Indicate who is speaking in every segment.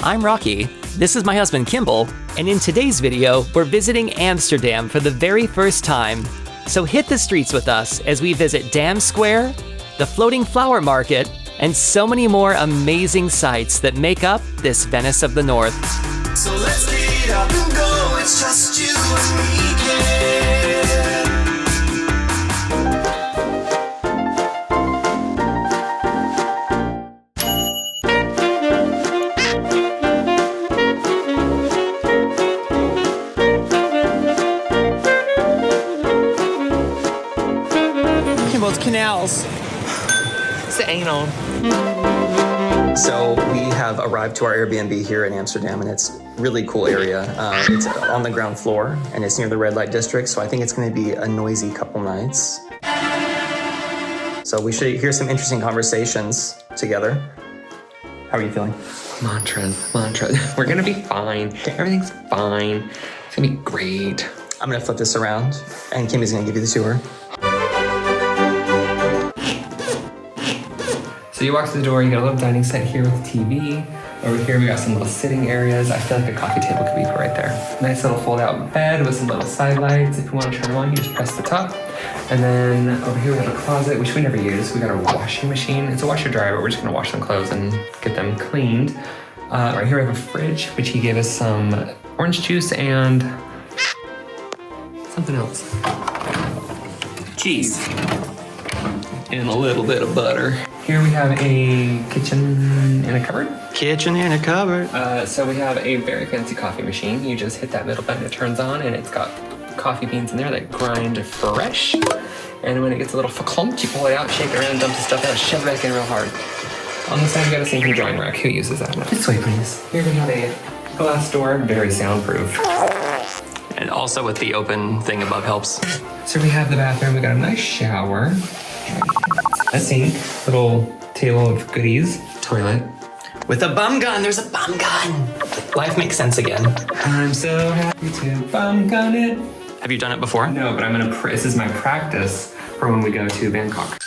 Speaker 1: I'm Rocky, this is my husband Kimball, and in today's video, we're visiting Amsterdam for the very first time. So hit the streets with us as we visit Dam Square, the floating flower market, and so many more amazing sights that make up this Venice of the North.
Speaker 2: So let's get up and go, it's just you and me, kid.
Speaker 1: Kimball's canals.
Speaker 3: It's the anal.
Speaker 1: So we have arrived to our Airbnb here in Amsterdam, and it's a really cool area. It's on the ground floor, and it's near the red light district, so I think it's going to be a noisy couple nights. So we should hear some interesting conversations together. How are you feeling?
Speaker 3: Mantra. We're gonna be fine. Everything's fine. It's gonna be great.
Speaker 1: I'm going to flip this around, and Kimmy's going to give you the tour.
Speaker 3: So you walk through the door, you got a little dining set here with a TV. Over here we got some little sitting areas. I feel like a coffee table could be right there. Nice little fold out bed with some little side lights. If you want to turn them on, you just press the top. And then over here we have a closet, which we never use. We got a washing machine. It's a washer dryer, but we're just gonna wash some clothes and get them cleaned. Right here we have a fridge, which he gave us some orange juice and something else. Cheese. And a little bit of butter. Here we have a kitchen and a cupboard.
Speaker 1: Kitchen and a cupboard.
Speaker 3: So we have a very fancy coffee machine. You just hit that middle button, it turns on, and it's got coffee beans in there that grind fresh. And when it gets a little verklempt, you pull it out, shake it around, dump the stuff out, shove it back in real hard. On the side, we got a sinking drawing rack. Who uses that? This way, please. Here we have a glass door, very soundproof.
Speaker 1: And also with the open thing above helps.
Speaker 3: So we have the bathroom. We got a nice shower. A sink, little table of goodies, toilet.
Speaker 1: With a bum gun, there's a bum gun. Life makes sense again.
Speaker 3: I'm so happy to bum gun it.
Speaker 1: Have you done it before?
Speaker 3: No, but this is my practice for when we go to Bangkok.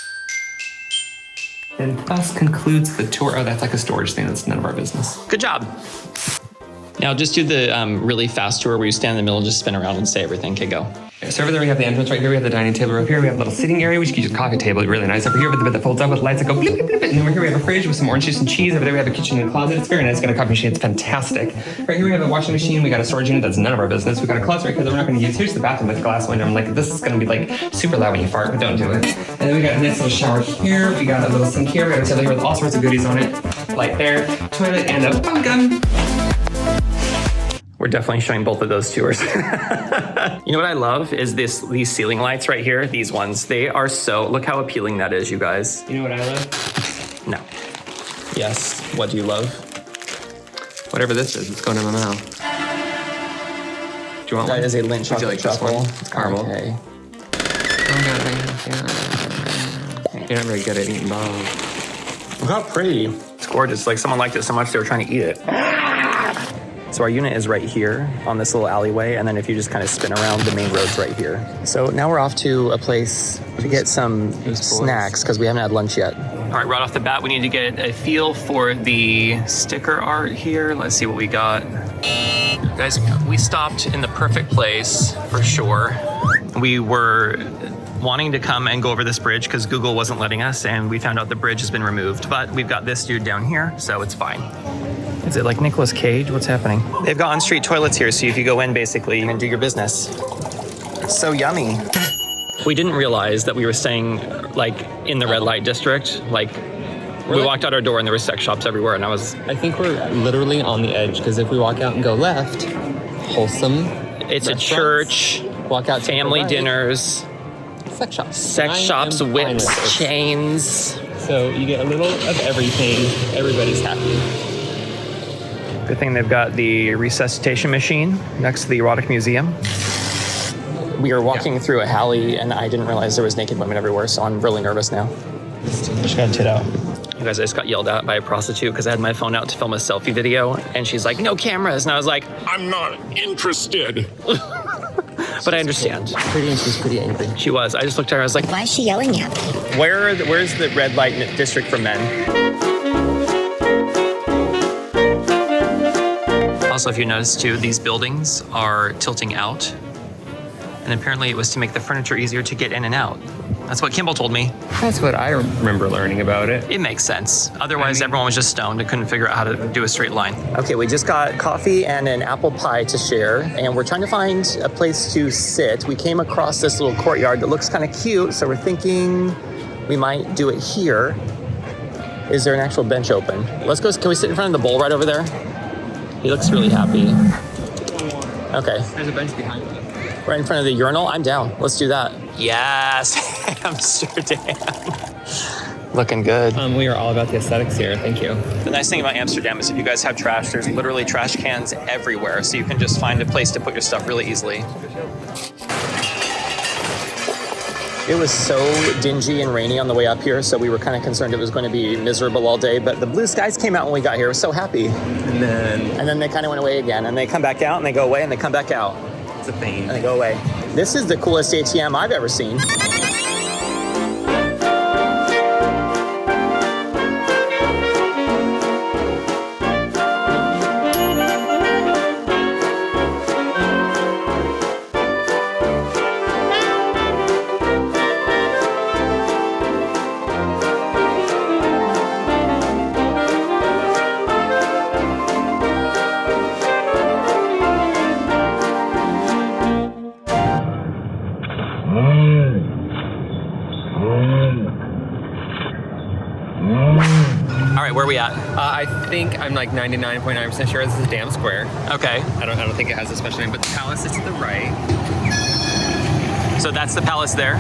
Speaker 3: And thus concludes the tour. Oh, that's like a storage thing. That's none of our business.
Speaker 1: Good job. Now just do the really fast tour where you stand in the middle and just spin around and say everything. Okay, go.
Speaker 3: So over there we have the entrance. Right here we have the dining table. Over here we have a little sitting area, which you can use a coffee table. It's really nice. Over here with the bed that folds up with lights that go blip, blip, blip. And over here we have a fridge with some orange juice and cheese. Over there we have a kitchen and a closet. It's very nice. Got a coffee machine. It's fantastic. Right here we have a washing machine. We got a storage unit. That's none of our business. We got a closet right here that we're not going to use. Here's the bathroom with a glass window. I'm like, this is going to be like super loud when you fart, but don't do it. And then we got a nice little shower here. We got a little sink here. We got a table here with all sorts of goodies on it. Light there, toilet, and a bum gun.
Speaker 1: We're definitely showing both of those tours. You know what I love is these ceiling lights right here. These ones, they are so, look how appealing that is, you guys.
Speaker 3: You know what I love?
Speaker 1: No. Yes, what do you love?
Speaker 3: Whatever this is, it's going in my mouth. Do you want one?
Speaker 1: That is a Lindt chocolate truffle.
Speaker 3: It's caramel.
Speaker 1: Okay.
Speaker 3: Oh god, yeah. You're not very good at eating balls.
Speaker 1: Look how pretty. It's gorgeous. Like someone liked it so much they were trying to eat it. So our unit is right here on this little alleyway, and then if you just kind of spin around, the main road's right here. So now we're off to a place to get some snacks because we haven't had lunch yet. All right, right off the bat, we need to get a feel for the sticker art here. Let's see what we got. Guys, we stopped in the perfect place for sure. We were wanting to come and go over this bridge because Google wasn't letting us, and we found out the bridge has been removed, but we've got this dude down here, so it's fine. Is it like Nicolas Cage? What's happening? They've got on-street toilets here, so if you go in, basically, you can do your business. It's so yummy. We didn't realize that we were staying, like, in the red light district. Like, we walked out our door and there were sex shops everywhere, and I think we're literally on the edge, because if we walk out and go left, wholesome. It's a church, walk out, family dinners, sex shops. Sex shops, whips, chains. So you get a little of everything. Everybody's happy. Good thing they've got the resuscitation machine next to the erotic museum. We were walking through a alley and I didn't realize there was naked women everywhere, so I'm really nervous now. Just got a tit out. You guys, I just got yelled at by a prostitute because I had my phone out to film a selfie video, and she's like, no cameras. And I was like, I'm not interested. But I understand.
Speaker 3: Pretty, and she was pretty angry.
Speaker 1: She was. I just looked at her, I was like,
Speaker 4: why is she yelling at me?
Speaker 1: Where's the red light district for men? Also, if you notice too, these buildings are tilting out. And apparently it was to make the furniture easier to get in and out. That's what Kimball told me.
Speaker 3: That's what I remember learning about it.
Speaker 1: It makes sense. Otherwise, everyone was just stoned and couldn't figure out how to do a straight line. Okay, we just got coffee and an apple pie to share, and we're trying to find a place to sit. We came across this little courtyard that looks kind of cute, so we're thinking we might do it here. Is there an actual bench open? Let's go. Can we sit in front of the bowl right over there? He looks really happy. Okay.
Speaker 3: There's a bench behind me.
Speaker 1: Right in front of the urinal? I'm down. Let's do that. Yes, Amsterdam. Looking good.
Speaker 3: We are all about the aesthetics here. Thank you.
Speaker 1: The nice thing about Amsterdam is if you guys have trash, there's literally trash cans everywhere. So you can just find a place to put your stuff really easily. It was so dingy and rainy on the way up here, so we were kind of concerned it was going to be miserable all day, but the blue skies came out when we got here. I was so happy.
Speaker 3: And then
Speaker 1: they kind of went away again, and they come back out, and they go away, and they come back out.
Speaker 3: it's a thing.
Speaker 1: And they go away. This is the coolest ATM I've ever seen. All right, where are we at?
Speaker 3: I think I'm like 99.9% sure this is Dam Square.
Speaker 1: Okay.
Speaker 3: I don't think it has a special name, but the palace is to the right.
Speaker 1: So that's the palace there.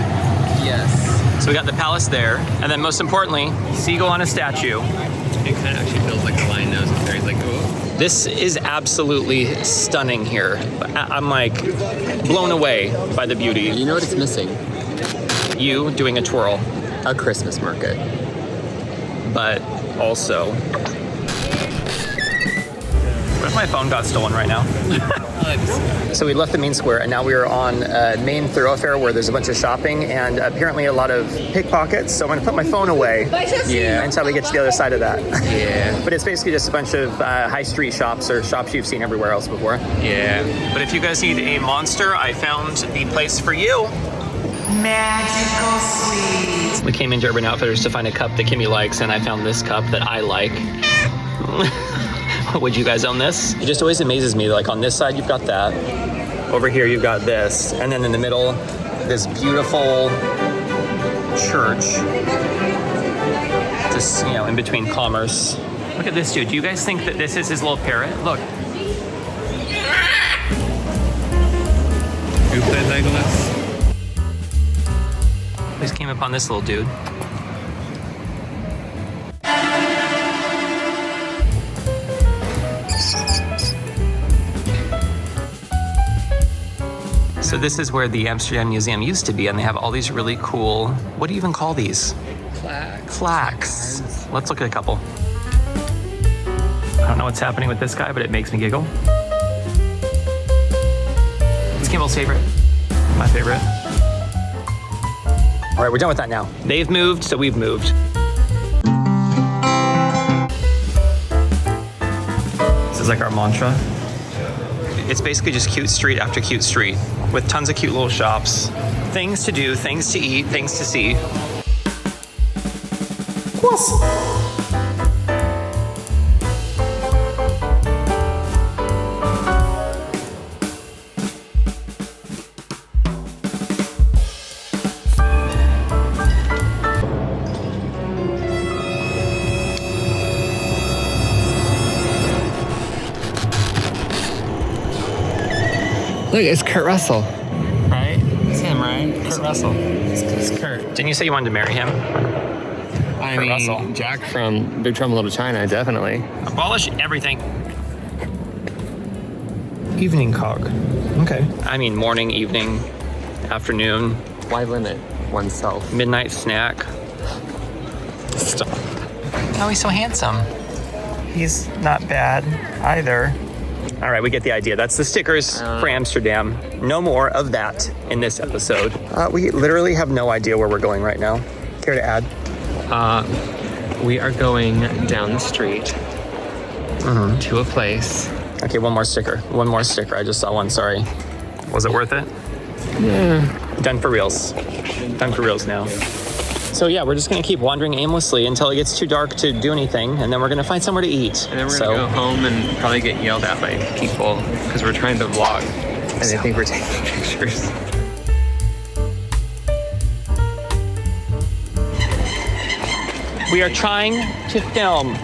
Speaker 3: Yes.
Speaker 1: So we got the palace there, and then most importantly, seagull on a statue.
Speaker 3: It kind of actually feels like the lion nose is there. He's like, oh.
Speaker 1: This is absolutely stunning here. I'm like blown away by the beauty.
Speaker 4: You know what it's missing?
Speaker 1: You doing a twirl,
Speaker 4: A Christmas market.
Speaker 1: but also. What if my phone got stolen right now? So we left the main square and now we are on a main thoroughfare where there's a bunch of shopping and apparently a lot of pickpockets. So I'm gonna put my phone away until we get to the other side of that.
Speaker 3: Yeah.
Speaker 1: But it's basically just a bunch of high street shops or shops you've seen everywhere else before.
Speaker 3: Yeah.
Speaker 1: But if you guys need a monster, I found the place for you.
Speaker 2: Magical sweet.
Speaker 1: We came into Urban Outfitters to find a cup that Kimmy likes, and I found this cup that I like. Would you guys own this? It just always amazes me, like on this side you've got that, over here you've got this, and then in the middle, this beautiful church, just, you know, in between commerce. Look at this dude. Do you guys think that this is his little parrot? Look.
Speaker 3: Who played Legolas?
Speaker 1: We just came upon this little dude. So this is where the Amsterdam Museum used to be, and they have all these really cool, what do you even call these? Plaques. Let's look at a couple. I don't know what's happening with this guy, but it makes me giggle. It's Kimball's favorite. My favorite. All right, we're done with that now. They've moved, so we've moved. This is like our mantra. It's basically just cute street after cute street with tons of cute little shops. Things to do, things to eat, things to see.
Speaker 3: Look, it's Kurt Russell.
Speaker 1: Right?
Speaker 3: It's him, right? Kurt Russell. It's Kurt.
Speaker 1: Didn't you say you wanted to marry him?
Speaker 3: I
Speaker 1: Kurt
Speaker 3: mean,
Speaker 1: Russell.
Speaker 3: Jack from Big Trouble in Little China, definitely.
Speaker 1: Abolish everything. Evening cog. Okay. I mean, morning, evening, afternoon,
Speaker 4: Why limit oneself?
Speaker 1: midnight snack.
Speaker 3: Stop.
Speaker 1: Oh, he's so handsome. He's not bad either. All right, we get the idea. That's the stickers for Amsterdam. No more of that in this episode. We literally have no idea where we're going right now. Care to add?
Speaker 3: We are going down the street to a place
Speaker 1: Okay, one more sticker. One more sticker. I just saw one, sorry. Was it worth it?
Speaker 4: Yeah.
Speaker 1: Done for reals. Done for reals now. So yeah, we're just gonna keep wandering aimlessly until it gets too dark to do anything, and then we're gonna find somewhere to eat.
Speaker 4: And then we're gonna go home and probably get yelled at by people because we're trying to vlog and they think we're taking pictures.
Speaker 1: We are trying to film.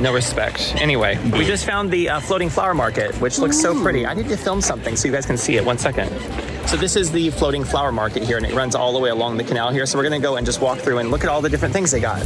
Speaker 1: No respect. Anyway, we just found the floating flower market, which looks so pretty. I need to film something so you guys can see it. 1 second. So this is the floating flower market here, and it runs all the way along the canal here. So we're gonna go and just walk through and look at all the different things they got.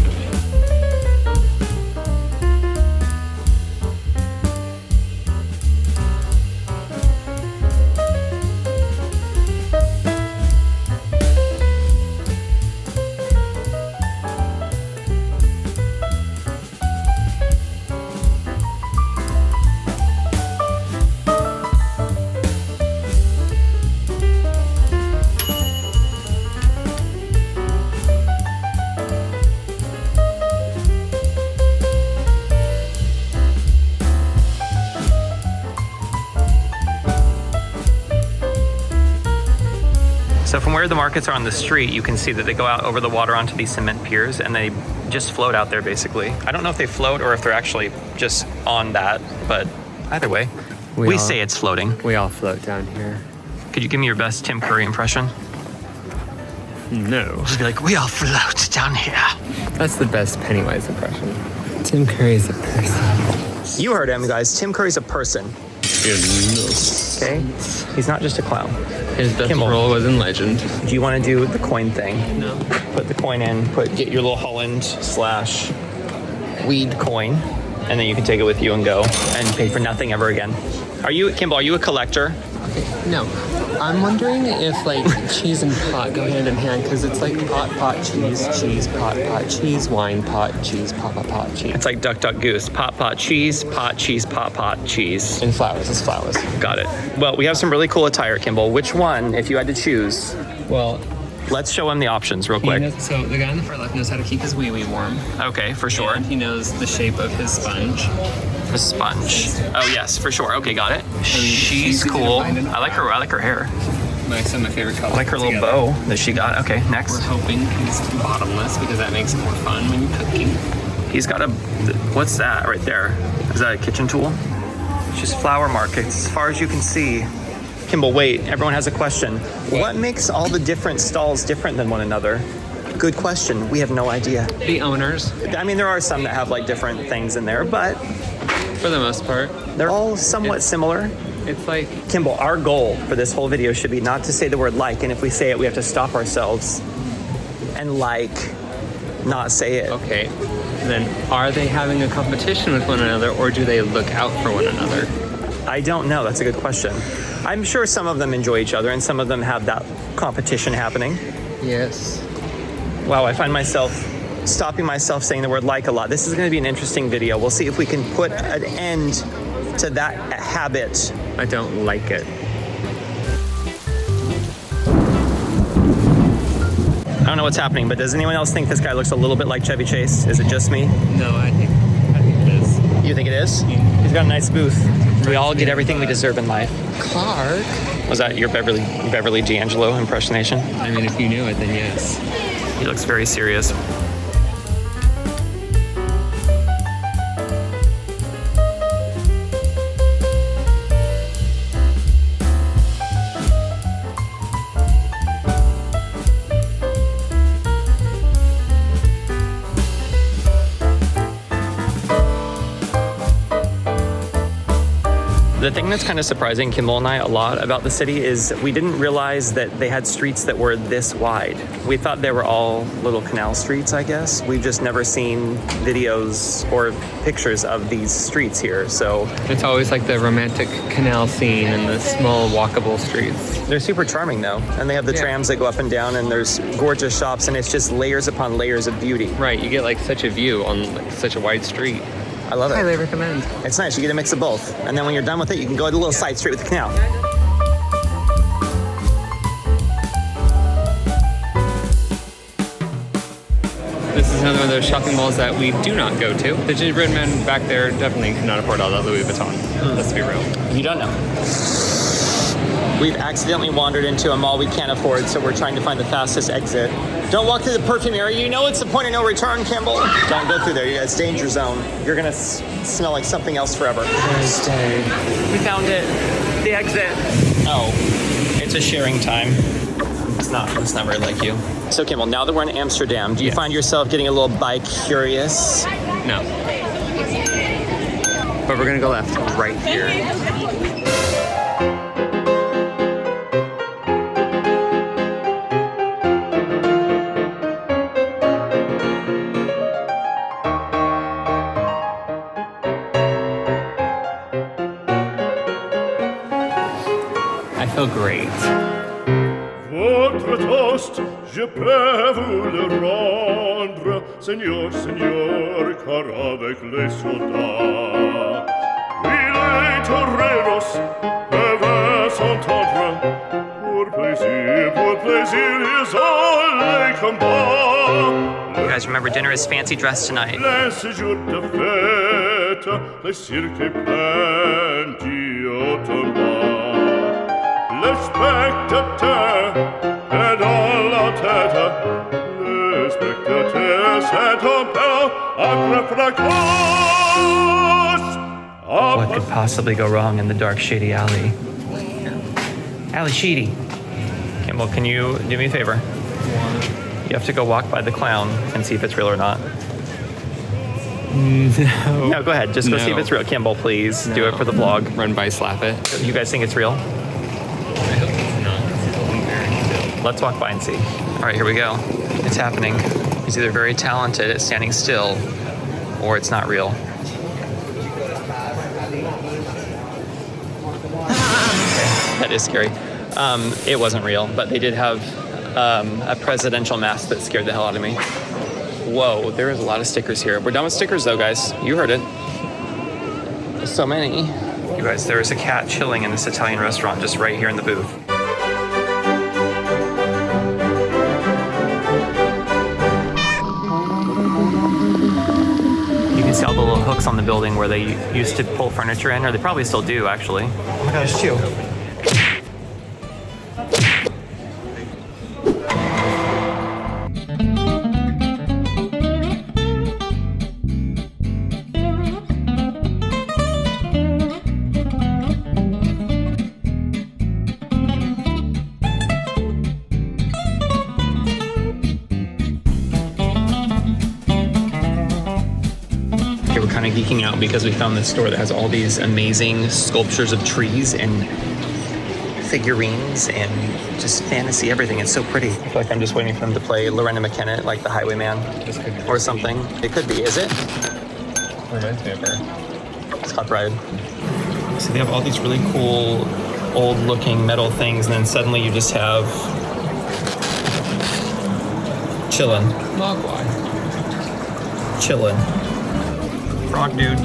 Speaker 1: So from where the markets are on the street, you can see that they go out over the water onto these cement piers and they just float out there basically. I don't know if they float or if they're actually just on that, but either way, we say it's floating.
Speaker 4: We all float down here.
Speaker 1: Could you give me your best Tim Curry impression?
Speaker 4: No.
Speaker 1: Just be like, we all float down here.
Speaker 4: That's the best Pennywise impression. Tim Curry's a person.
Speaker 1: You heard him, guys. Tim Curry's a person. Okay? He's not just a clown.
Speaker 4: His best
Speaker 1: Kimball.
Speaker 4: role was in Legend.
Speaker 1: Do you want to do the coin thing?
Speaker 4: No.
Speaker 1: Put the coin in, get your little Holland/weed coin, and then you can take it with you and go and pay for nothing ever again. Are you, Kimball, are you a collector?
Speaker 4: No. I'm wondering if like cheese and pot go hand in hand because it's like pot, cheese, pot, cheese, wine, pot, cheese, pot, cheese.
Speaker 1: It's like duck, goose. Pot, cheese, pot, cheese.
Speaker 4: And flowers, it's flowers.
Speaker 1: Got it. Well, we have some really cool attire, Kimball. Which one, if you had to choose?
Speaker 4: Well,
Speaker 1: let's show him the options real quick.
Speaker 4: So the guy on the far left knows how to keep his wee-wee warm.
Speaker 1: Okay, for sure.
Speaker 4: And he knows the shape of his sponge.
Speaker 1: A sponge. Oh yes, for sure. Okay, got it. She's cool. I like her hair.
Speaker 4: My favorite color.
Speaker 1: I like her little bow that she got. Okay, next.
Speaker 4: We're hoping he's bottomless because that makes it more fun when you're cooking.
Speaker 1: He's got a, what's that right there? Is that a kitchen tool? It's just flower markets as far as you can see. Kimball, wait, everyone has a question. What makes all the different stalls different than one another? Good question. We have no idea.
Speaker 4: The owners.
Speaker 1: I mean, there are some that have like different things in there, but
Speaker 4: for the most part,
Speaker 1: they're all somewhat similar.
Speaker 4: It's like,
Speaker 1: Kimball, our goal for this whole video should be not to say the word like, and if we say it, we have to stop ourselves and not say it.
Speaker 4: Okay, then are they having a competition with one another or do they look out for one another?
Speaker 1: I don't know. That's a good question. I'm sure some of them enjoy each other and some of them have that competition happening.
Speaker 4: Yes.
Speaker 1: Wow, I find myself stopping myself saying the word like a lot. This is going to be an interesting video. We'll see if we can put an end to that habit.
Speaker 4: I don't like it.
Speaker 1: I don't know what's happening, but does anyone else think this guy looks a little bit like Chevy Chase? Is it just me?
Speaker 4: No, I think it is.
Speaker 1: You think it is?
Speaker 4: Yeah.
Speaker 1: He's got a nice booth. We all get everything we deserve in life.
Speaker 4: Clark.
Speaker 1: Was that your Beverly D'Angelo impersonation?
Speaker 4: I mean, if you knew it, then yes.
Speaker 1: He looks very serious. The thing that's kind of surprising Kimball and I a lot about the city is we didn't realize that they had streets that were this wide. We thought they were all little canal streets, I guess. We've just never seen videos or pictures of these streets here, so.
Speaker 4: It's always like the romantic canal scene and the small walkable streets.
Speaker 1: They're super charming though, and they have the trams that go up and down and there's gorgeous shops and it's just layers upon layers of beauty.
Speaker 4: Right, you get like such a view on like, such a wide street.
Speaker 1: I love it.
Speaker 4: Highly recommend.
Speaker 1: It's nice, you get a mix of both. And then when you're done with it, you can go to the little side street with the canal.
Speaker 4: This is is another one of those shopping malls that we do not go to. The gingerbread man back there definitely cannot afford all that Louis Vuitton. Let's be real.
Speaker 1: You don't know. We've accidentally wandered into a mall we can't afford, so we're trying to find the fastest exit. Don't walk through the perfume area. You know it's the point of no return, Kimball. Don't go through there. It's danger zone. You're gonna smell like something else forever.
Speaker 4: Thursday.
Speaker 1: We found it. The exit. Oh, it's a sharing time. It's not very like you. So Kimball, now that we're in Amsterdam, do you find yourself getting a little bi-curious?
Speaker 4: No. But we're gonna go left right here. I feel great.
Speaker 5: Votre toast, je peux vous le rendre, Seigneur, Seigneur, car avec les soldats, oui, les toreros peuvent s'entendre, pour plaisir, ils ont les combats.
Speaker 1: You guys remember dinner is fancy dress tonight.
Speaker 5: Les séjours de fête, les cirques pleins d'Iotomba. Le spectateur est dans la tête, le spectateur c'est un peu après fracasse.
Speaker 1: What could possibly go wrong in the dark, shady alley? Alley shady. Kimball, can you do me a favor? You have to go walk by the clown and see if it's real or not. No, go ahead. Just go see if it's real. Kimball, please. Do it for the vlog.
Speaker 4: Run by, slap it.
Speaker 1: You guys think it's real?
Speaker 4: I hope it's not. It's very still.
Speaker 1: Let's walk by and see. All right, here we go. It's happening. He's either very talented at standing still or it's not real. That is scary. It wasn't real, but they did have a presidential mask that scared the hell out of me. Whoa, there is a lot of stickers here. We're done with stickers though, guys. You heard it. There's so many. You guys, there is a cat chilling in this Italian restaurant just right here in the booth. You can see all the little hooks on the building where they used to pull furniture in, or they probably still do actually. Oh my gosh, two. Geeking out because we found this store that has all these amazing sculptures of trees and figurines and just fantasy everything. It's so pretty. I feel like I'm just waiting for them to play Lorena McKenna, like the Highwayman or something. It could be. Is it?
Speaker 4: Reminds me of her.
Speaker 1: It's copyrighted. So they have all these really cool old looking metal things and then suddenly you just have chillin'.
Speaker 4: Mogwai.
Speaker 1: Chillin'. Frog dude.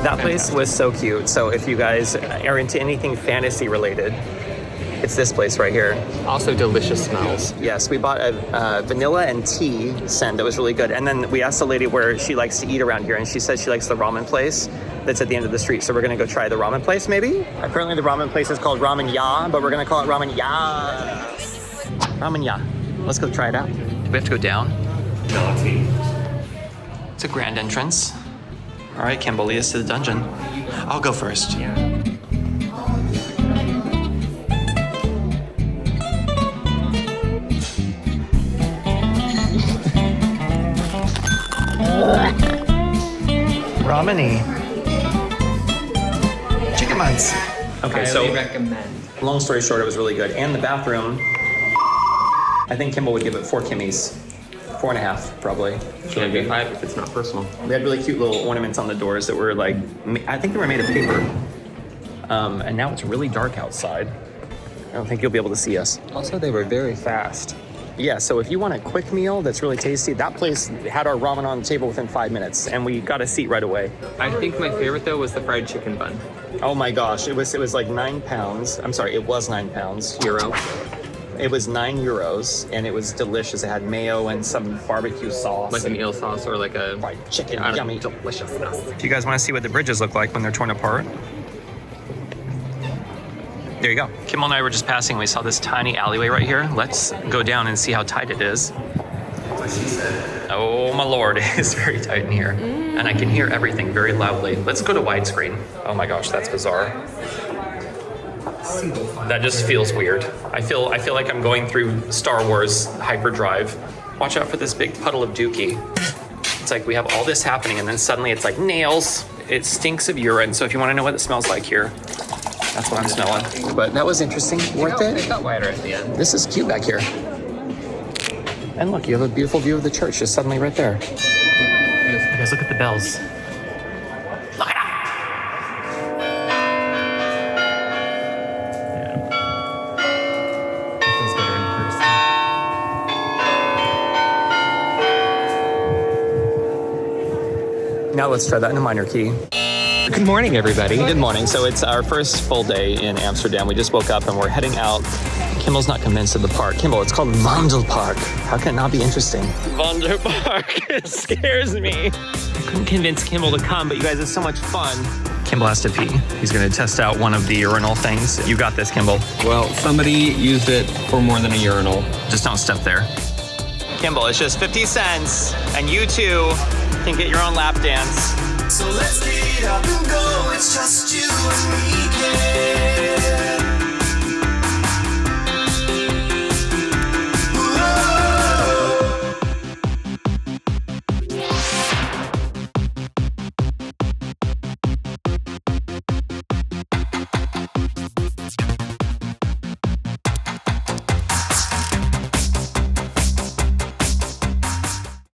Speaker 1: That place was so cute. So if you guys are into anything fantasy related, it's this place right here.
Speaker 4: Also delicious smells.
Speaker 1: Yes, we bought a vanilla and tea scent that was really good. And then we asked the lady where she likes to eat around here, and she said she likes the ramen place that's at the end of the street. So we're gonna go try the ramen place maybe? Apparently the ramen place is called Ramen Ya, but we're gonna call it Ramen Yass. Ramen Ya. Let's go try it out. Do we have to go down?
Speaker 4: Naughty.
Speaker 1: It's a grand entrance. All right, Kimball, lead us to the dungeon. I'll go first.
Speaker 4: Yeah.
Speaker 1: Ramen-y. Chicken buns. Okay,
Speaker 4: Highly
Speaker 1: so
Speaker 4: recommend.
Speaker 1: long story short, it was really good. And the bathroom, I think Kimball would give it 4 kimmies. 4.5, probably. It's really good.
Speaker 4: 5 if it's not personal.
Speaker 1: They had really cute little ornaments on the doors that were like, I think they were made of paper. And now it's really dark outside. I don't think you'll be able to see us.
Speaker 4: Also, they were very fast.
Speaker 1: Yeah, so if you want a quick meal that's really tasty, that place had our ramen on the table within 5 minutes, and we got a seat right away.
Speaker 4: I think my favorite though was the fried chicken bun.
Speaker 1: Oh my gosh, it was like £9. I'm sorry, it was £9.
Speaker 4: Euro.
Speaker 1: It was €9, and it was delicious. It had mayo and some barbecue sauce.
Speaker 4: Like an eel sauce or like a
Speaker 1: fried chicken,
Speaker 4: I don't know,
Speaker 1: yummy.
Speaker 4: deliciousness.
Speaker 1: If you guys want to see what the bridges look like when they're torn apart, there you go. Kimball and I were just passing. We saw this tiny alleyway right here. Let's go down and see how tight it is. Oh my lord, it is very tight in here. And I can hear everything very loudly. Let's go to widescreen. Oh my gosh, that's bizarre. That just feels weird. I feel like I'm going through Star Wars hyperdrive. Watch out for this big puddle of dookie. It's like we have all this happening and then suddenly it's like nails. It stinks of urine. So if you want to know what it smells like here, that's what I'm smelling. But that was interesting. Worth it?
Speaker 4: It got wider at the end.
Speaker 1: This is cute back here. And look, you have a beautiful view of the church just suddenly right there. You guys, look at the bells. Look at
Speaker 4: It feels better in person.
Speaker 1: Now let's try that in a minor key.
Speaker 4: Good morning, everybody.
Speaker 1: Good morning. So it's our first full day in Amsterdam. We just woke up and we're heading out. Kimball's not convinced of the park. Kimball, it's called Wandelpark. How can it not be interesting? Wandelpark, it scares me. I couldn't convince Kimball to come, but you guys, it's so much fun. Kimball has to pee. He's gonna test out one of the urinal things. You got this, Kimball.
Speaker 4: Well, somebody used it for more than a urinal.
Speaker 1: Just don't step there. Kimball, it's just 50 cents, and you too can get your own lap dance.
Speaker 2: So let's get up and go, it's just you and me, yeah.